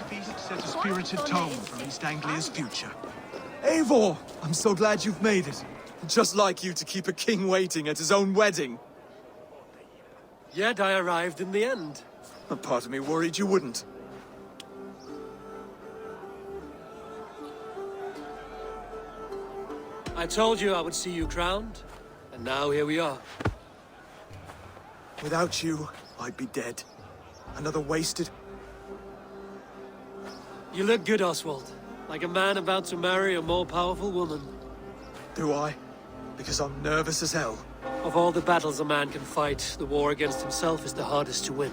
feast set a spirited tone for East Anglia's future. Eivor! I'm so glad you've made it. Just like you to keep a king waiting at his own wedding. Yet I arrived in the end. A part of me worried you wouldn't. I told you I would see you crowned, and now here we are. Without you, I'd be dead. Another wasted... You look good, Oswald. Like a man about to marry a more powerful woman. Do I? Because I'm nervous as hell. Of all the battles a man can fight, the war against himself is the hardest to win.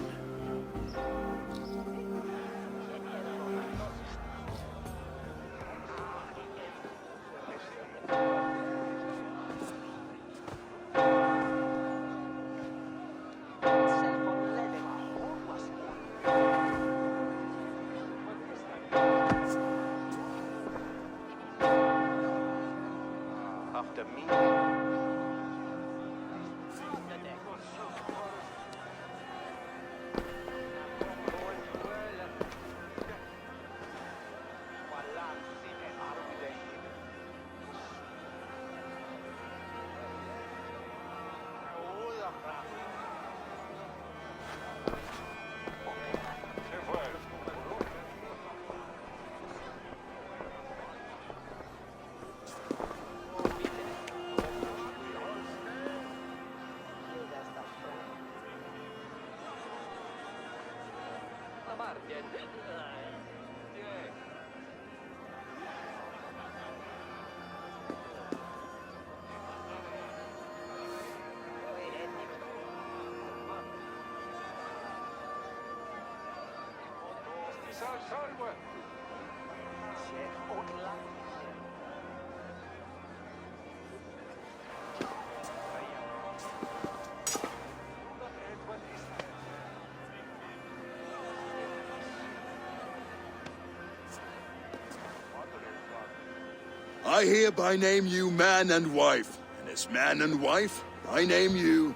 I hereby name you man and wife, and as man and wife, I name you...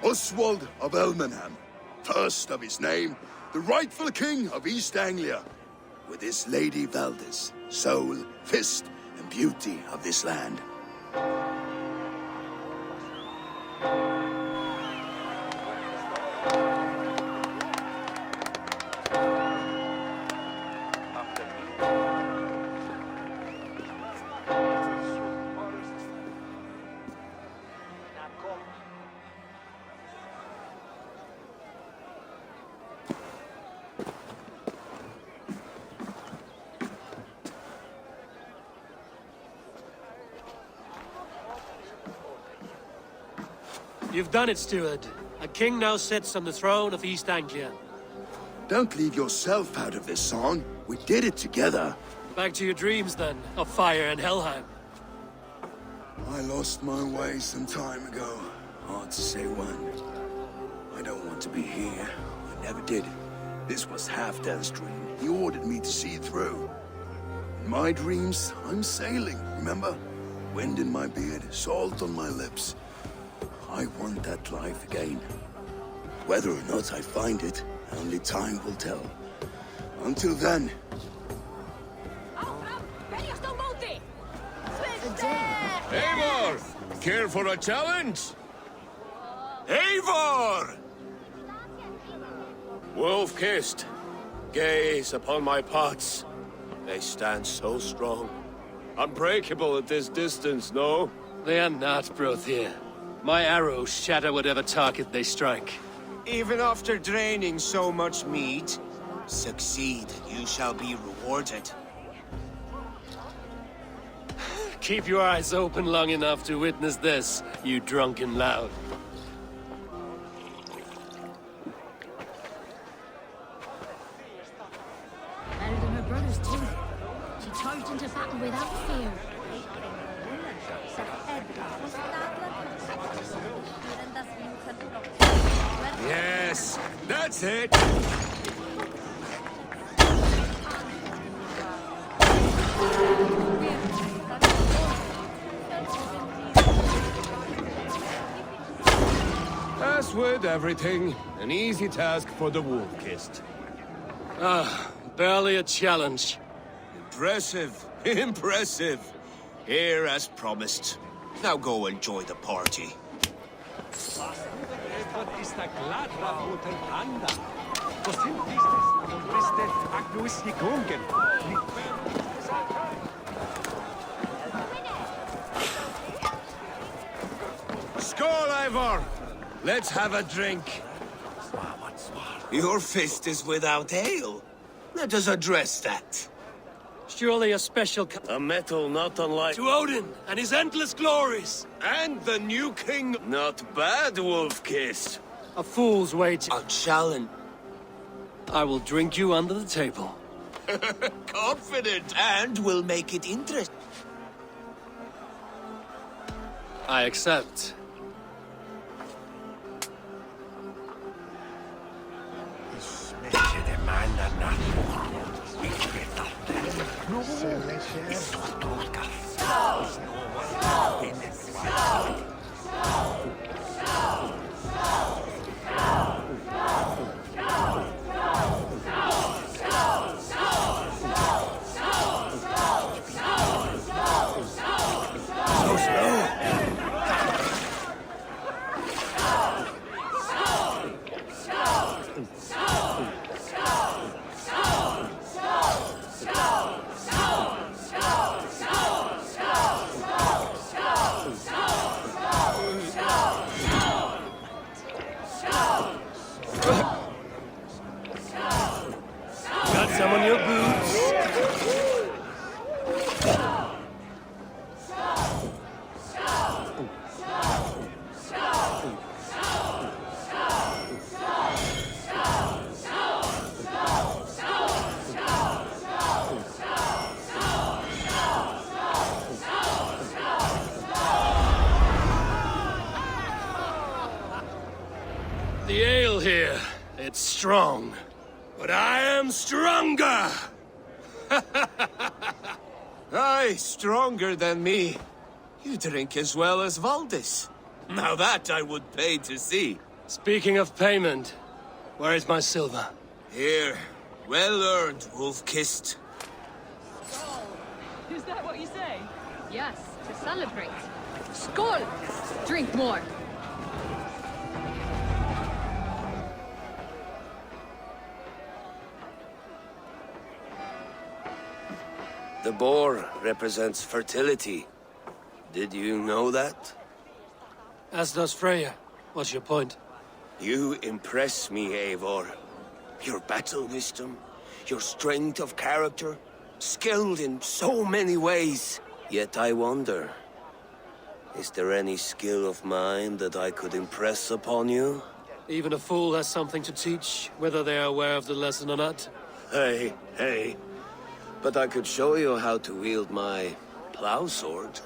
Oswald of Elmenham, first of his name, the rightful king of East Anglia, with his Lady Valdis, soul, fist, and beauty of this land. You've done it, steward. A king now sits on the throne of East Anglia. Don't leave yourself out of this song. We did it together. Back to your dreams, then, of fire and Helheim. I lost my way some time ago. Hard to say when. I don't want to be here. I never did. This was Halfdan's dream. He ordered me to see it through. In my dreams, I'm sailing, remember? Wind in my beard, salt on my lips. I want that life again. Whether or not I find it, only time will tell. Until then... Eivor! Care for a challenge? Eivor! Wolf-kissed. Gaze upon my parts. They stand so strong. Unbreakable at this distance, no? They are not, Brothir. My arrows shatter whatever target they strike. Even after draining so much meat, succeed, you shall be rewarded. Keep your eyes open long enough to witness this, you drunken lout. Better than her brothers too. She charged into battle without fear. Yes, that's it! As with everything, an easy task for the wolf-kissed. Barely a challenge. Impressive. Impressive. Here as promised. Now go enjoy the party. Skål, Ivor! Let's have a drink. Your fist is without ale. Let us address that. Surely a special A metal not unlike... to Odin and his endless glories. And the new king... Not bad, wolf-kissed. A fool's wait. A challenge. I will drink you under the table. Confident. And will make it interesting. I accept. Got some on your boots. The ale here, it's strong. But I am stronger! Aye, stronger than me. You drink as well as Valdis. Now that I would pay to see. Speaking of payment, where is my silver? Here, well earned, wolf-kissed. Is that what you say? Yes, to celebrate. Skål! Drink more. The boar represents fertility. Did you know that? As does Freya. What's your point? You impress me, Eivor. Your battle wisdom, your strength of character, skilled in so many ways. Yet I wonder, is there any skill of mine that I could impress upon you? Even a fool has something to teach, whether they are aware of the lesson or not. Hey. But I could show you how to wield my plow sword.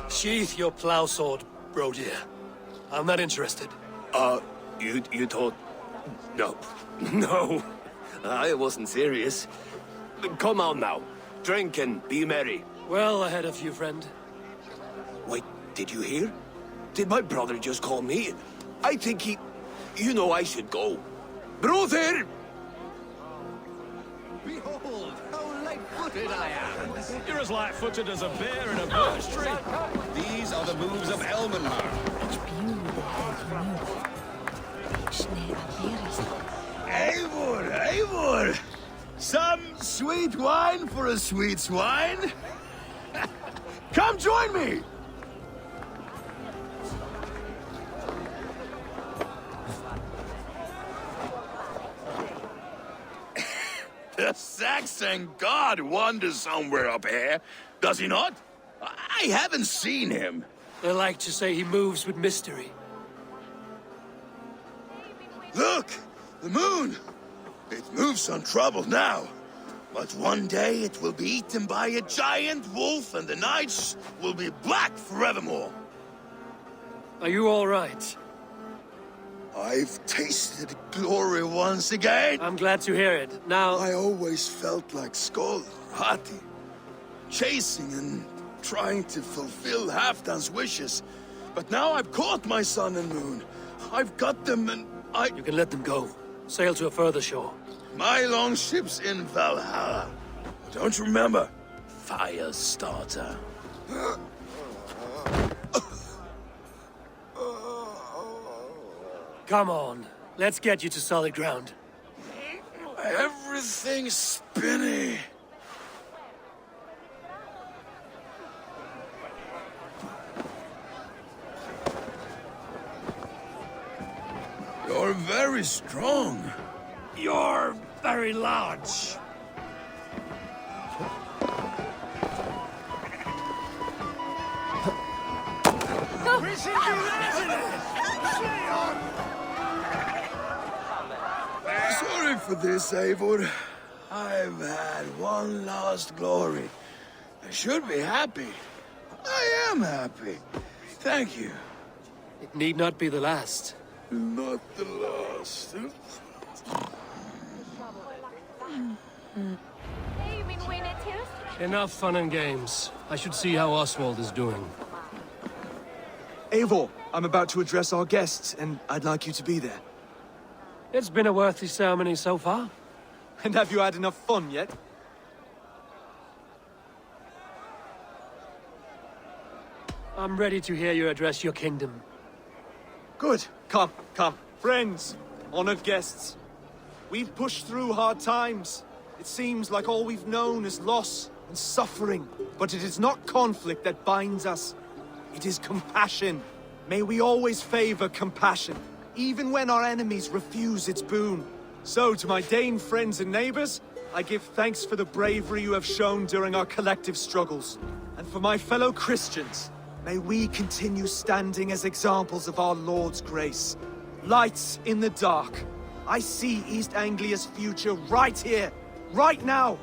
Sheath your plow sword, bro dear. I'm not interested. You thought... No, I wasn't serious. Come on now, drink and be merry. Well ahead of you, friend. Wait, did you hear? Did my brother just call me? I think he... You know I should go. Brother! Behold, how light-footed I am! You're as light-footed as a bear in a birch tree. These are the moves of Elmenhar. Eivor! Some sweet wine for a sweet swine? Come join me! The Saxon god wanders somewhere up here, does he not? I haven't seen him. They like to say he moves with mystery. Look! The moon! It moves untroubled now. But one day it will be eaten by a giant wolf and the nights will be black forevermore. Are you all right? I've tasted glory once again. I'm glad to hear it. Now... I always felt like Skoll, Hati, chasing and trying to fulfill Halfdan's wishes. But now I've caught my sun and moon. I've got them and You can let them go. Sail to a further shore. My longship's in Valhalla. Don't you remember? Fire starter. Come on. Let's get you to solid ground. Everything's spinny. You're very strong. You're very large. Sorry for this, Eivor. I've had one last glory. I should be happy. I am happy. Thank you. It need not be the last. Not the last. Enough fun and games. I should see how Oswald is doing. Eivor, I'm about to address our guests, and I'd like you to be there. It's been a worthy ceremony so far. And have you had enough fun yet? I'm ready to hear you address your kingdom. Good. Come, come. Friends, honored guests. We've pushed through hard times. It seems like all we've known is loss and suffering. But it is not conflict that binds us. It is compassion. May we always favor compassion, even when our enemies refuse its boon. So, to my Dane friends and neighbors, I give thanks for the bravery you have shown during our collective struggles. And for my fellow Christians, may we continue standing as examples of our Lord's grace. Lights in the dark. I see East Anglia's future right here, right now.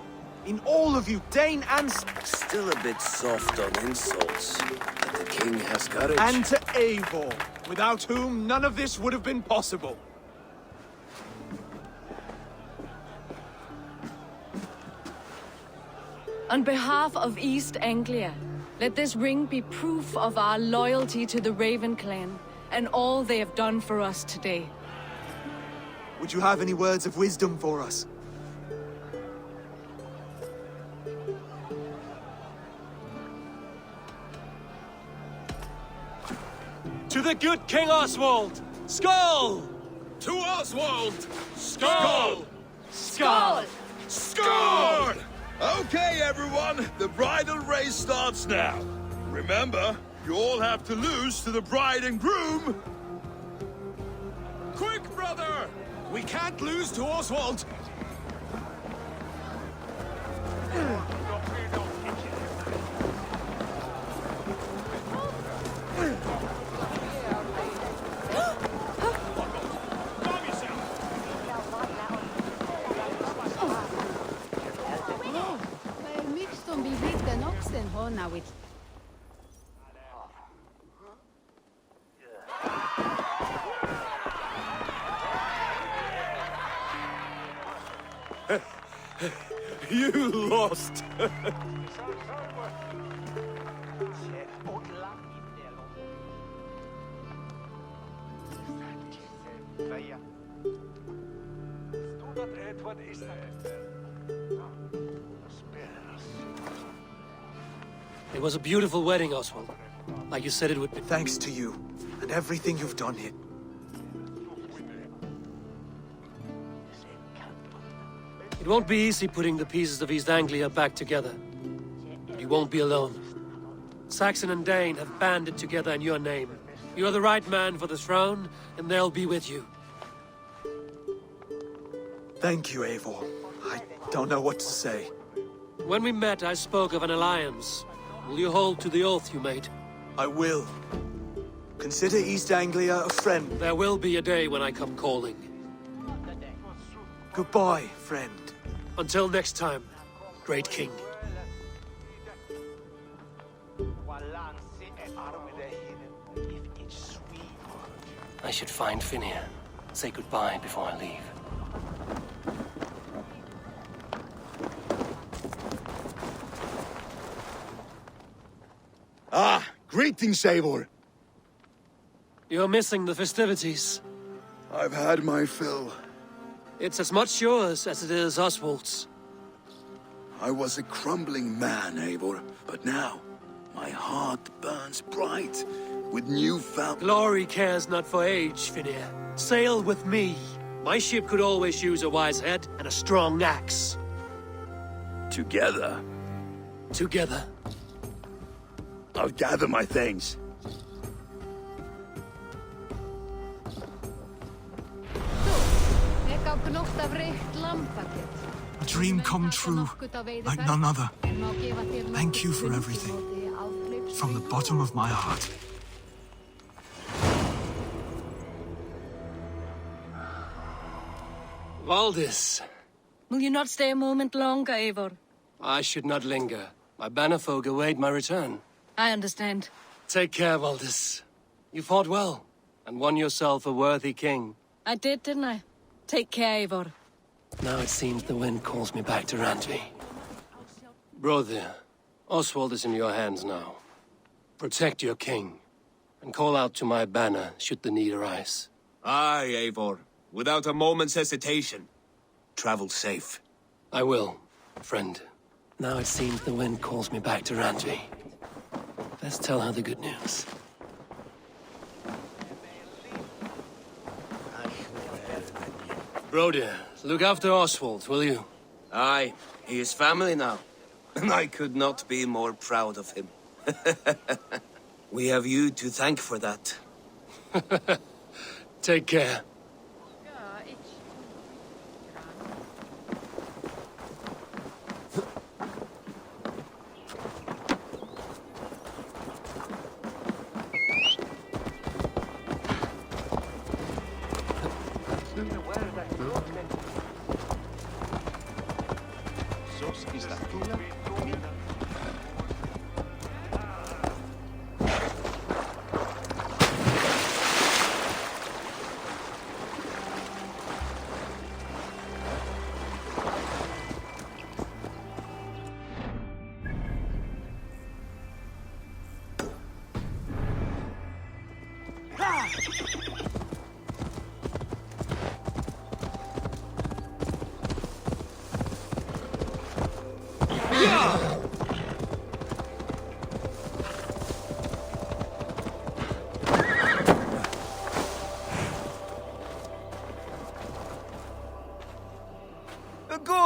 In all of you, Dane and... Still a bit soft on insults, but the king has courage. And to Eivor, without whom none of this would have been possible. On behalf of East Anglia, let this ring be proof of our loyalty to the Raven clan and all they have done for us today. Would you have any words of wisdom for us? To the good King Oswald! Skull! To Oswald! Skull! Skull! Score! Okay, everyone, the bridal race starts now. Remember, you all have to lose to the bride and groom. Quick, brother! We can't lose to Oswald! You lost! It was a beautiful wedding, Oswald. Like you said it would be. Thanks to you, and everything you've done here. It won't be easy putting the pieces of East Anglia back together. But you won't be alone. Saxon and Dane have banded together in your name. You are the right man for the throne, and they'll be with you. Thank you, Eivor. I don't know what to say. When we met, I spoke of an alliance. Will you hold to the oath you made? I will. Consider East Anglia a friend. There will be a day when I come calling. Goodbye, friend. Until next time, great king. I should find Finir. Say goodbye before I leave. fighting, Eivor. You're missing the festivities. I've had my fill. It's as much yours as it is Oswald's. I was a crumbling man, Eivor, but now my heart burns bright with newfound... Glory cares not for age, Finir. Sail with me. My ship could always use a wise head and a strong axe. Together, Together. I'll gather my things. A dream come true, like none other. Thank you for everything. From the bottom of my heart. Valdis, Will you not stay a moment longer, Eivor? I should not linger. My banner folk await my return. I understand. Take care, Valdis. You fought well, and won yourself a worthy king. I did, didn't I? Take care, Eivor. Now it seems the wind calls me back to Randvi. Brother, Oswald is in your hands now. Protect your king, and call out to my banner should the need arise. Aye, Eivor. Without a moment's hesitation. Travel safe. I will, friend. Now it seems the wind calls me back to Randvi. Let's tell her the good news. Brody, look after Oswald, will you? Aye, he is family now. And I could not be more proud of him. We have you to thank for that. Take care.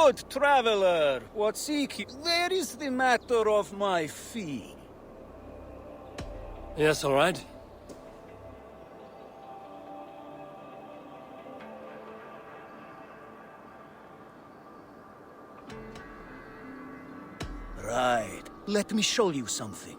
Good traveler, what seek you? Where is the matter of my fee? Yes, all right. Right. Let me show you something.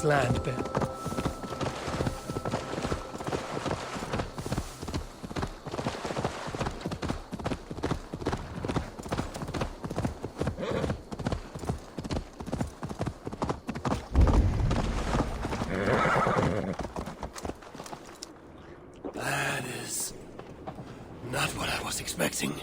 this land, Ben. That is not what I was expecting.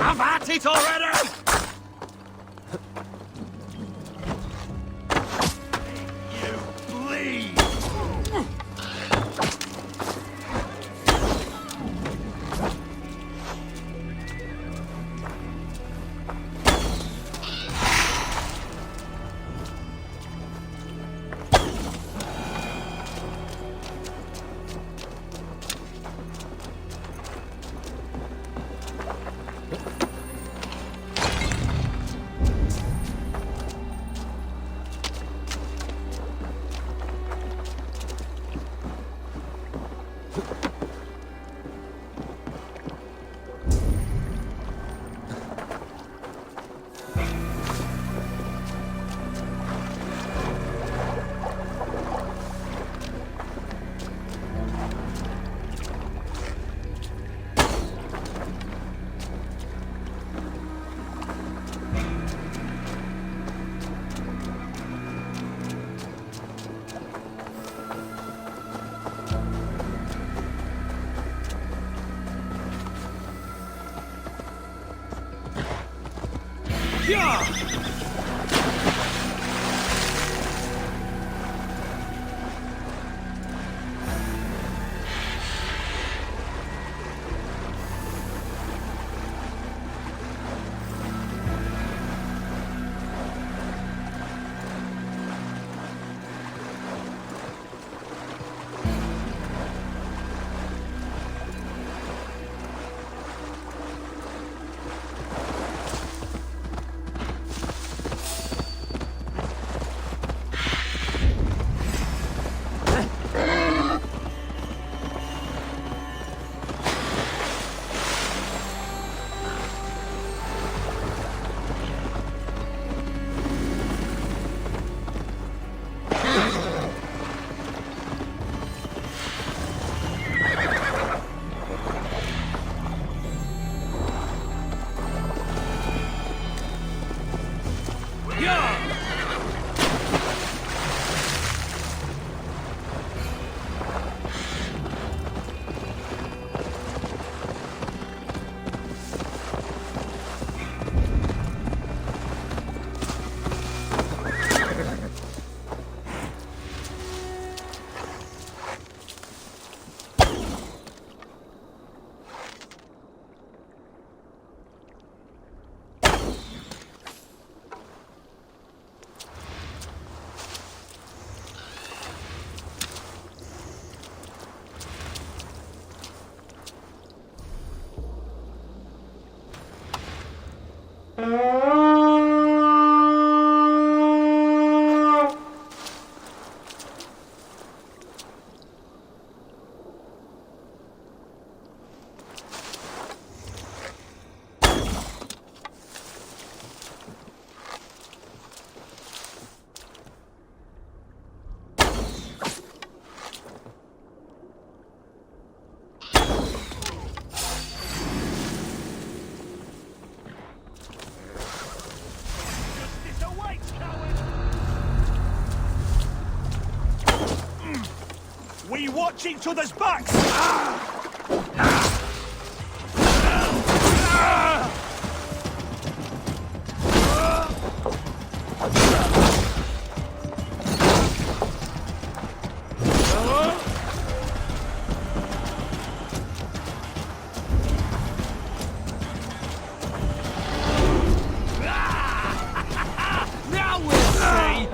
I've had it already! You bleed! We watch each other's backs! Now we'll see!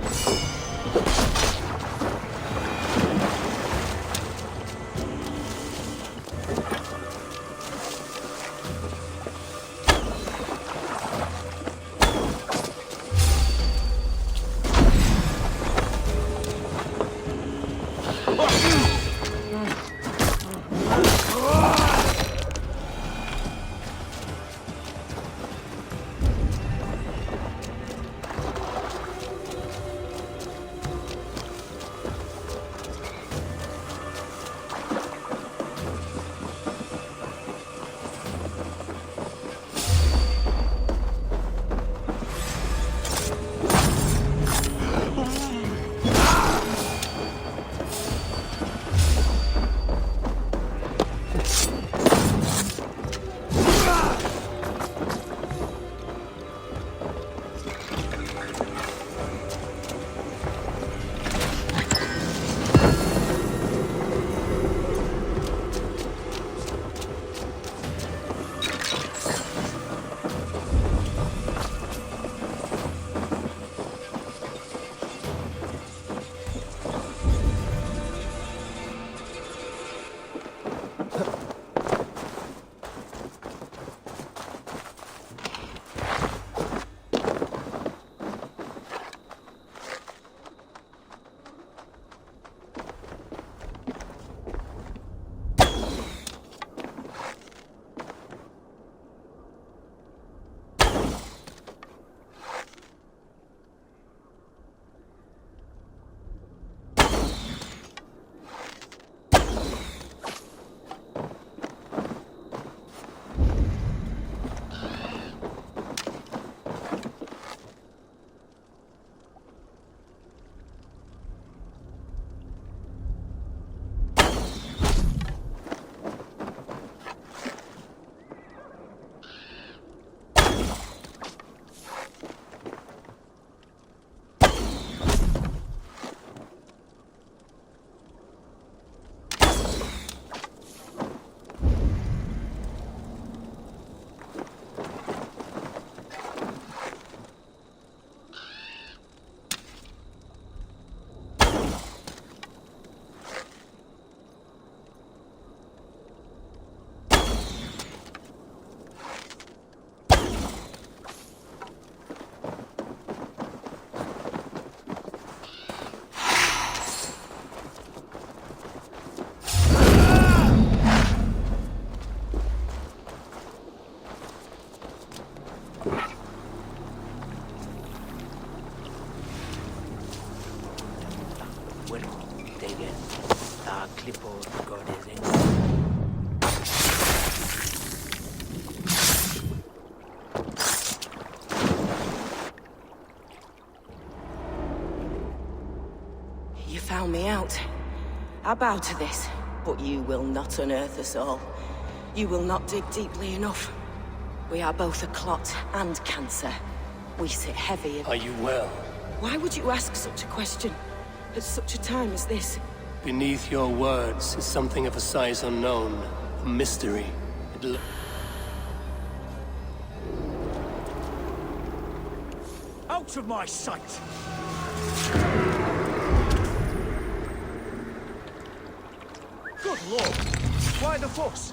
You found me out. I bow to this, but you will not unearth us all. You will not dig deeply enough. We are both a clot and cancer. We sit heavy. Are you well? Why would you ask such a question at such a time as this? Beneath your words is something of a size unknown, a mystery. Out of my sight! Good lord! Why the fuss?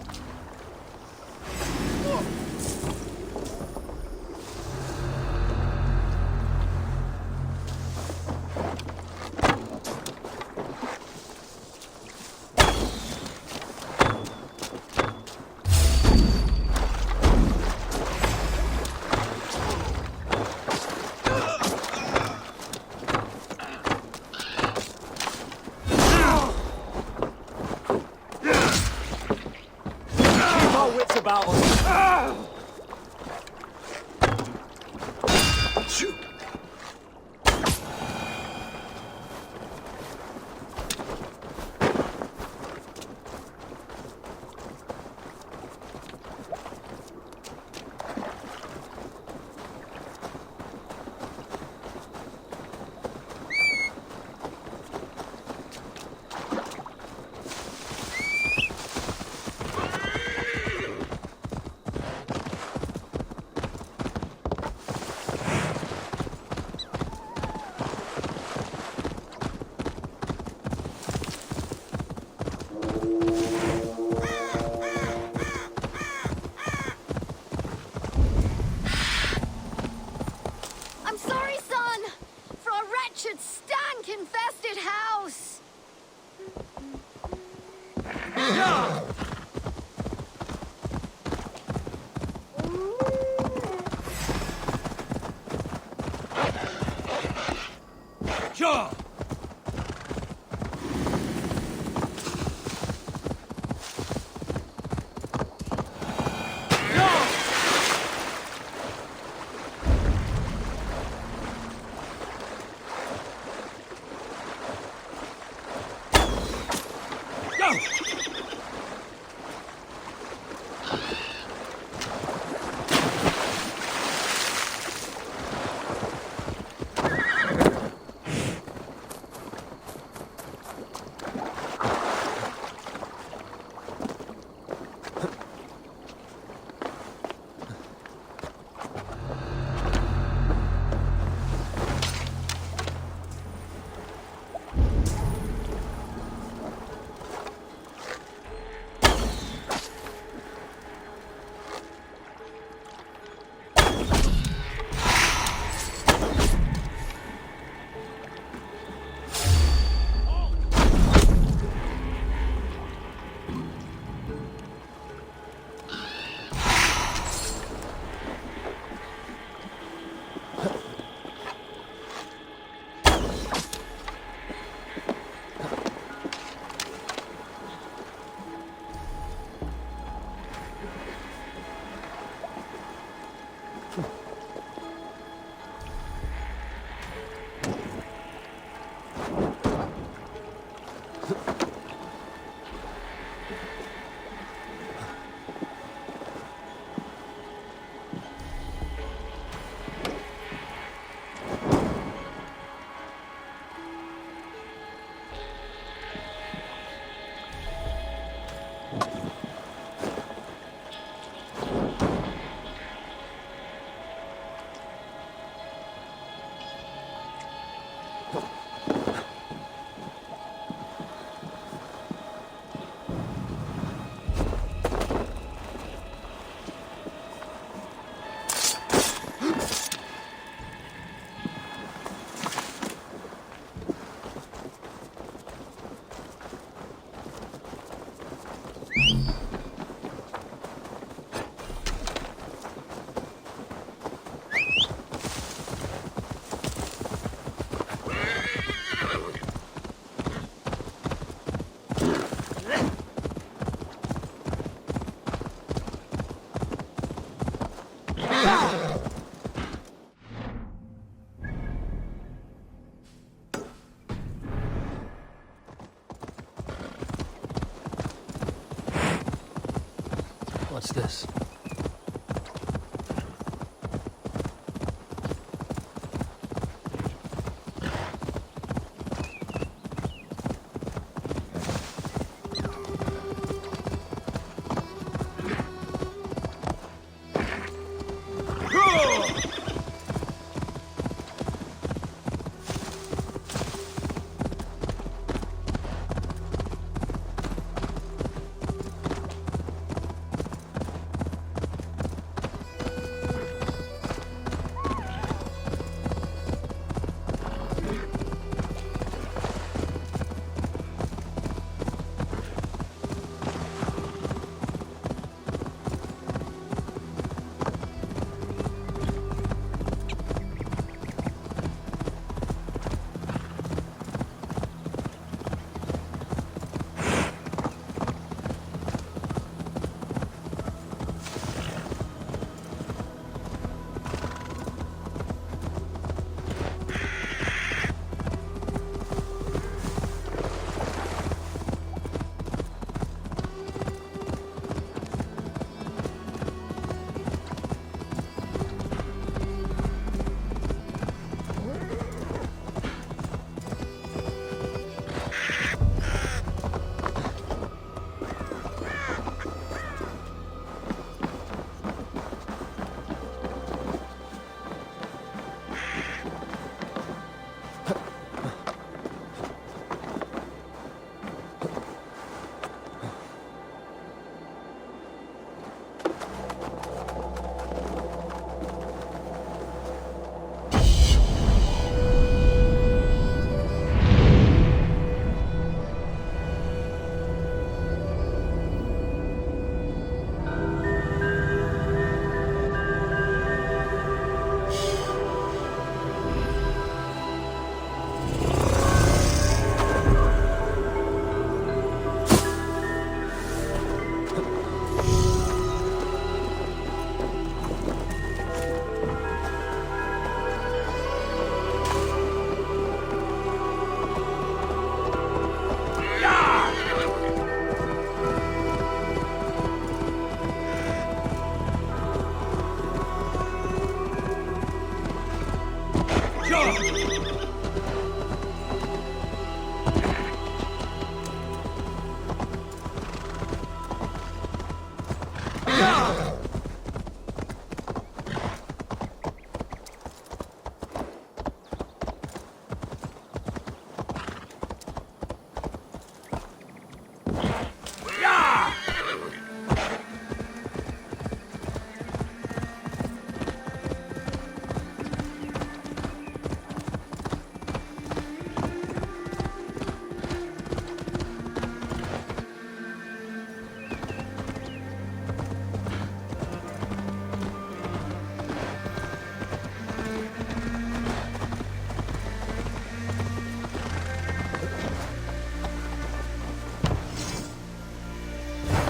What's this?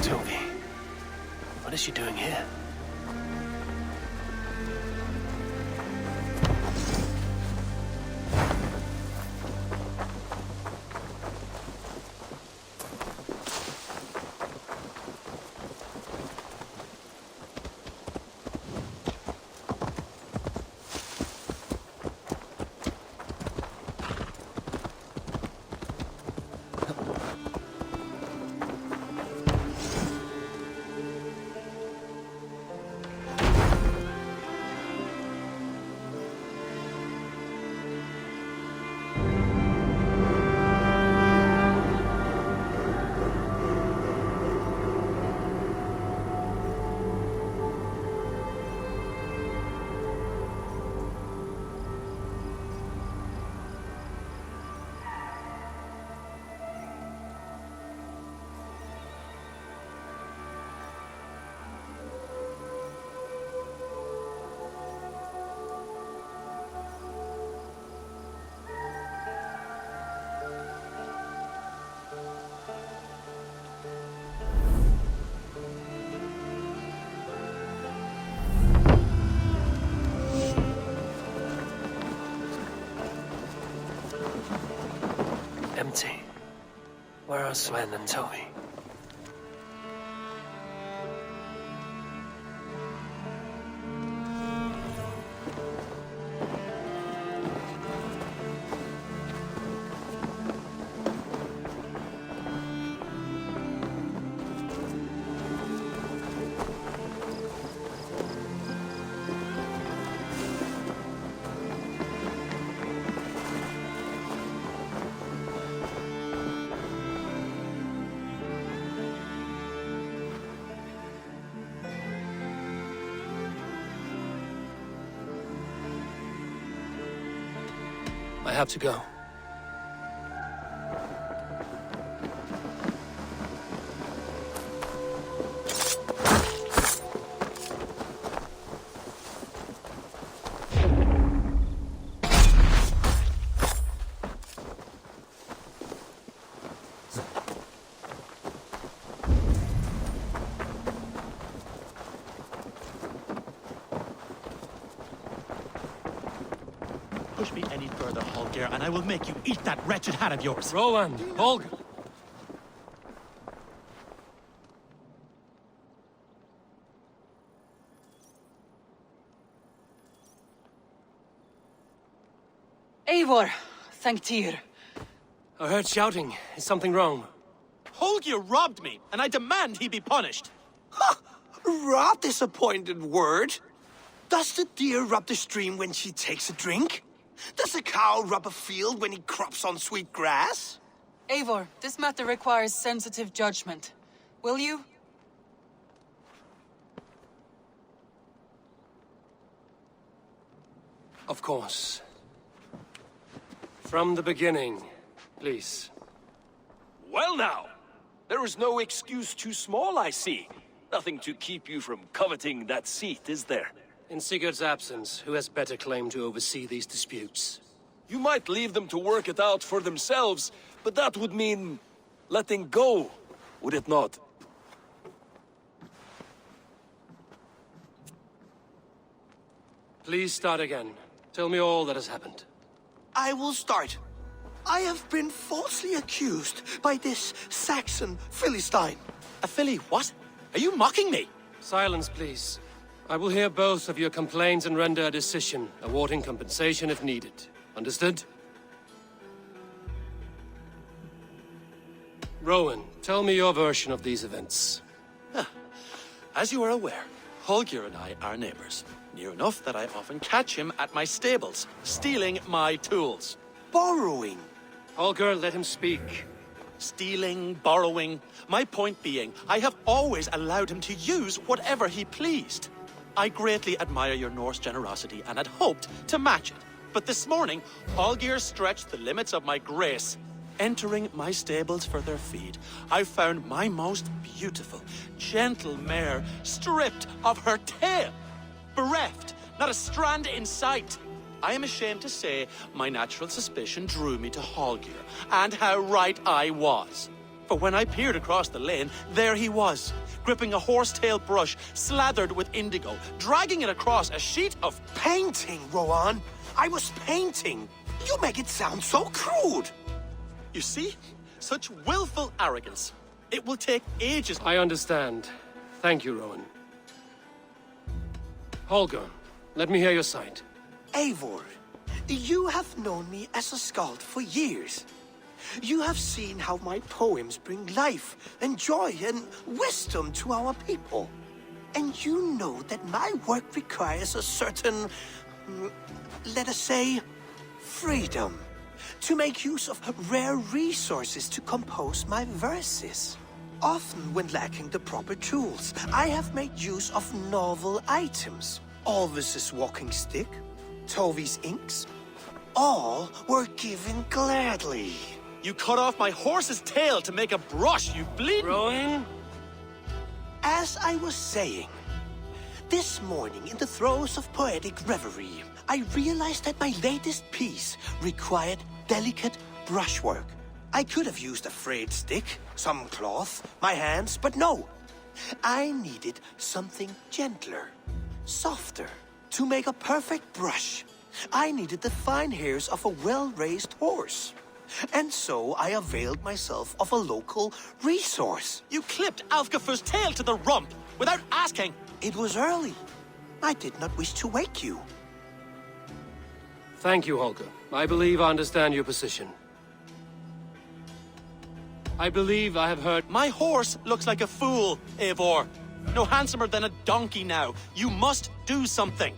Toby. What is she doing here? Empty. Where are Sven and Toby? I have to go. Push me any further, Holger, and I will make you eat that wretched hat of yours. Rowan, Holger. Eivor, thank Tyr. I heard shouting. Is something wrong? Holger robbed me, and I demand he be punished. Rot disappointed word. Does the deer rub the stream when she takes a drink? Does the cow rub a field when he crops on sweet grass? Eivor, this matter requires sensitive judgment. Will you? Of course. From the beginning, please. Well now, there is no excuse too small, I see. Nothing to keep you from coveting that seat, is there? In Sigurd's absence, who has better claim to oversee these disputes? You might leave them to work it out for themselves, but that would mean letting go, would it not? Please start again. Tell me all that has happened. I will start. I have been falsely accused by this Saxon Philistine. A filly, what? Are you mocking me? Silence, please. I will hear both of your complaints and render a decision, awarding compensation if needed. Understood? Rowan, tell me your version of these events. As you are aware, Holger and I are neighbors. Near enough that I often catch him at my stables, stealing my tools. Borrowing. Holger, let him speak. Stealing, borrowing. My point being, I have always allowed him to use whatever he pleased. I greatly admire your Norse generosity and had hoped to match it. But this morning, Holger stretched the limits of my grace. Entering my stables for their feed, I found my most beautiful, gentle mare stripped of her tail. Bereft, not a strand in sight. I am ashamed to say my natural suspicion drew me to Holger, and how right I was. For when I peered across the lane, there he was, gripping a horsetail brush slathered with indigo, dragging it across a sheet of... Painting, Rowan! I was painting! You make it sound so crude! You see? Such willful arrogance. It will take ages. I understand. Thank you, Rowan. Holger, let me hear your side. Eivor, you have known me as a skald for years. You have seen how my poems bring life and joy and wisdom to our people. And you know that my work requires a certain, let us say, freedom. To make use of rare resources to compose my verses. Often when lacking the proper tools, I have made use of novel items. Alvis's walking stick, Tovi's inks, all were given gladly. You cut off my horse's tail to make a brush, you bleed... Rowan? As I was saying, this morning in the throes of poetic reverie, I realized that my latest piece required delicate brushwork. I could have used a frayed stick, some cloth, my hands, but no. I needed something gentler, softer. To make a perfect brush, I needed the fine hairs of a well-raised horse. And so I availed myself of a local resource. You clipped Alfgafur's tail to the rump without asking. It was early. I did not wish to wake you. Thank you, Holger. I believe I understand your position. I believe I have heard... My horse looks like a fool, Eivor. No handsomer than a donkey now. You must do something.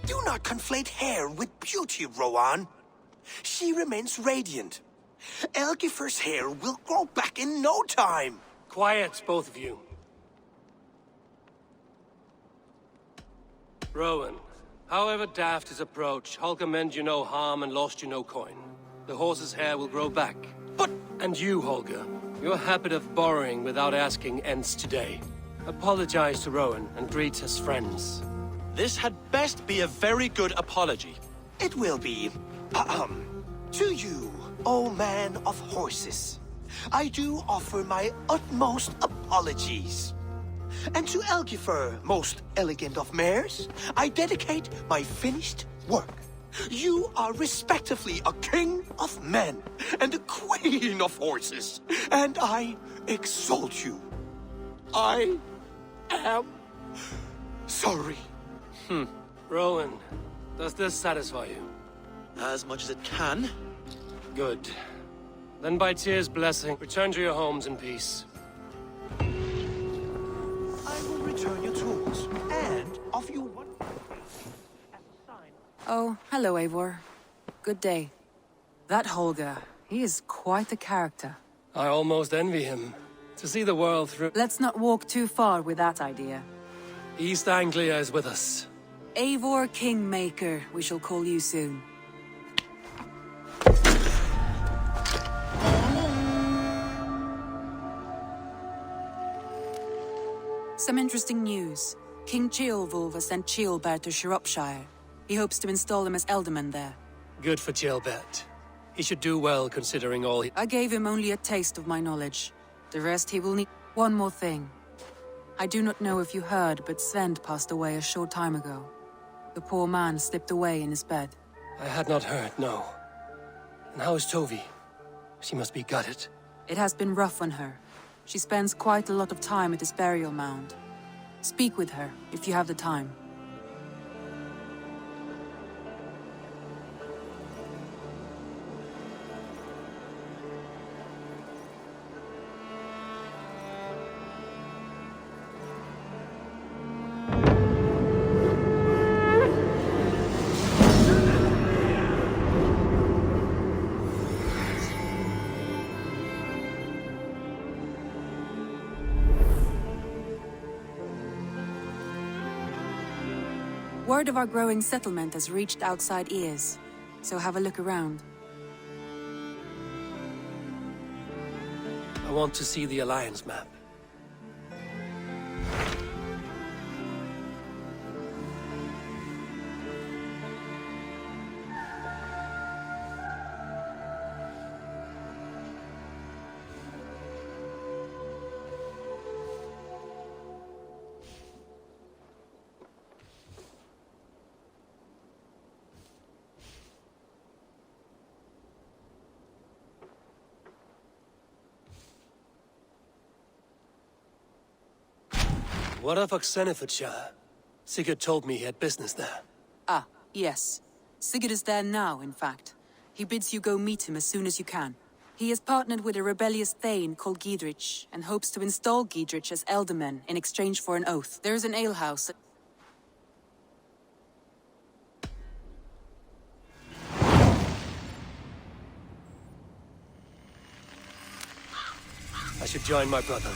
Do not conflate hair with beauty, Rowan. She remains radiant. Elgifur's hair will grow back in no time. Quiet, both of you. Rowan, however daft his approach, Holger meant you no harm and lost you no coin. The horse's hair will grow back. But... And you, Holger, your habit of borrowing without asking ends today. Apologize to Rowan and greet as friends. This had best be a very good apology. It will be. To you, O man of horses, I do offer my utmost apologies. And to Elgifur, most elegant of mares, I dedicate my finished work. You are respectively a king of men and a queen of horses, and I exalt you. I am sorry. Rowan, does this satisfy you? As much as it can. Good. Then by Tyr's blessing, return to your homes in peace. I will return your tools and offer you one as a sign. Oh, hello, Eivor. Good day. That Holger, he is quite the character. I almost envy him. To see the world through... Let's not walk too far with that idea. East Anglia is with us. Eivor Kingmaker, we shall call you soon. Some interesting news. King Ceolwulf has sent Ceolbert to Shropshire. He hopes to install him as Elderman there. Good for Ceolbert. He should do well considering all he... I gave him only a taste of my knowledge. The rest he will need... One more thing. I do not know if you heard, but Svend passed away a short time ago. The poor man slipped away in his bed. I had not heard, no. And how is Tovi? She must be gutted. It has been rough on her. She spends quite a lot of time at his burial mound. Speak with her, if you have the time. Word of our growing settlement has reached outside ears, so have a look around. I want to see the Alliance map. What of Oxenfordshire? Sigurd told me he had business there. Ah, yes. Sigurd is there now, in fact. He bids you go meet him as soon as you can. He has partnered with a rebellious thane called Giedrich, and hopes to install Giedrich as Elderman in exchange for an oath. There is an alehouse. I should join my brother.